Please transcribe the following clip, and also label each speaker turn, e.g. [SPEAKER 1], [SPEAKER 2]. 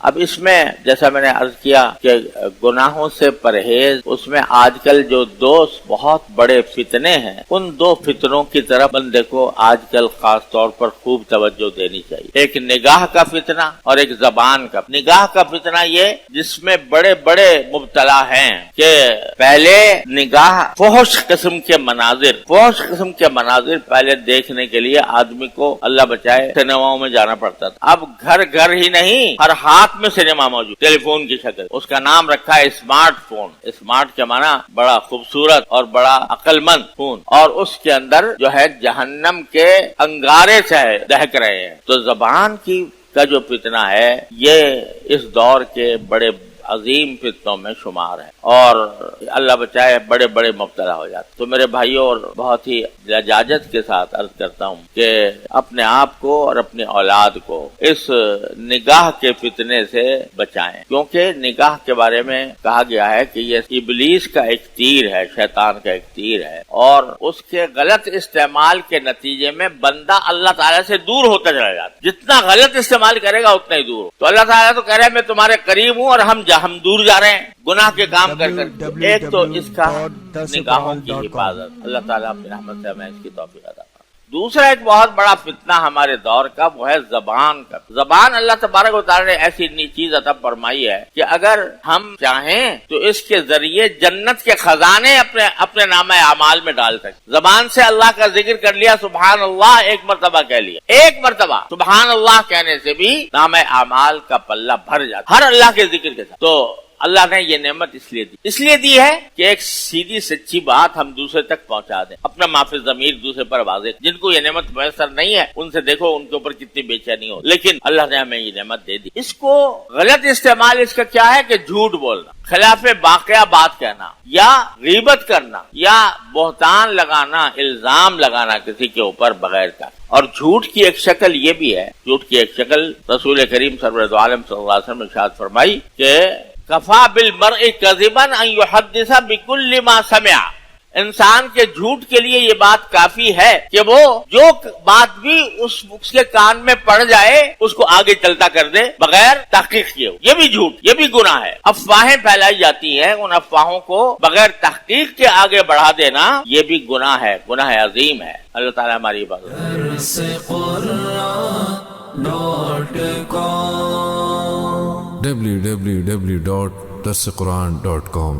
[SPEAKER 1] اب اس میں جیسا میں نے عرض کیا کہ گناہوں سے پرہیز، اس میں آج کل جو دو بہت بڑے فتنے ہیں، ان دو فتنوں کی طرف بندے کو آج کل خاص طور پر خوب توجہ دینی چاہیے۔ ایک نگاہ کا فتنہ اور ایک زبان کا۔ نگاہ کا فتنہ یہ جس میں بڑے بڑے مبتلا ہیں کہ پہلے نگاہ فحش قسم کے مناظر پہلے دیکھنے کے لیے آدمی کو اللہ بچائے سنیماؤں میں جانا پڑتا تھا۔ اب گھر گھر ہی نہیں، ہر ہاتھ میں سنیما موجود، ٹیلی فون کی شکل۔ اس کا نام رکھا ہے اسمارٹ فون۔ اسمارٹ کے معنی بڑا خوبصورت اور بڑا عقل مند فون، اور اس کے اندر جو ہے جہنم کے انگارے سے دہک رہے ہیں۔ تو زبان کا جو فتنہ ہے یہ اس دور کے بڑے عظیم فتنوں میں شمار ہے، اور اللہ بچائے بڑے بڑے مبتلا ہو جاتے۔ تو میرے بھائیوں، اور بہت ہی لجاجت کے ساتھ عرض کرتا ہوں کہ اپنے آپ کو اور اپنی اولاد کو اس نگاہ کے فتنے سے بچائیں، کیونکہ نگاہ کے بارے میں کہا گیا ہے کہ یہ ابلیس کا ایک تیر ہے، شیطان کا ایک تیر ہے، اور اس کے غلط استعمال کے نتیجے میں بندہ اللہ تعالیٰ سے دور ہوتا چلا جاتا ہے۔ جتنا غلط استعمال کرے گا اتنا ہی دور ہو۔ تو اللہ تعالیٰ تو کہہ رہے ہیں میں تمہارے قریب ہوں، اور ہم دور جا رہے ہیں گناہ کے کام کر کر۔ ایک تو اس کا نگاہوں کی حفاظت، اللہ تعالیٰ اپنی رحمت سے ہمیں اس کی توفیق عطا۔ دوسرا ایک بہت بڑا فتنہ ہمارے دور کا وہ ہے زبان کا۔ زبان اللہ تبارک و تعالیٰ نے ایسی چیز عطا فرمائی ہے کہ اگر ہم چاہیں تو اس کے ذریعے جنت کے خزانے اپنے نامہ اعمال میں ڈال سکتے۔ زبان سے اللہ کا ذکر کر لیا، سبحان اللہ ایک مرتبہ کہہ لیا، ایک مرتبہ سبحان اللہ کہنے سے بھی نامہ اعمال کا پلہ بھر جاتا، ہر اللہ کے ذکر کے ساتھ۔ تو اللہ نے یہ نعمت اس لیے دی ہے کہ ایک سیدھی سچی بات ہم دوسرے تک پہنچا دیں، اپنا معافی ضمیر دوسرے پر واضح۔ جن کو یہ نعمت میسر نہیں ہے ان سے دیکھو ان کے اوپر کتنی بے چینی ہو، لیکن اللہ نے ہمیں یہ نعمت دے دی۔ اس کو غلط استعمال اس کا کیا ہے کہ جھوٹ بولنا، خلاف واقعہ بات کہنا، یا غیبت کرنا، یا بہتان لگانا، الزام لگانا کسی کے اوپر بغیر کا۔ اور جھوٹ کی ایک شکل یہ بھی ہے، جھوٹ کی ایک شکل رسول کریم سرور دو عالم صلی اللہ علیہ وسلم نے ارشاد فرمائی کہ کفا بالمرء کذبا ان یحدث بکل ما سمع۔ انسان کے جھوٹ کے لیے یہ بات کافی ہے کہ وہ جو بات بھی اس کے کان میں پڑ جائے اس کو آگے چلتا کر دے بغیر تحقیق کیے۔ یہ بھی جھوٹ، یہ بھی گناہ ہے۔ افواہیں پھیلائی جاتی ہیں، ان افواہوں کو بغیر تحقیق کے آگے بڑھا دینا یہ بھی گناہ ہے، گناہ عظیم ہے۔ اللہ تعالیٰ ہماری عبادت
[SPEAKER 2] www.darsequran.com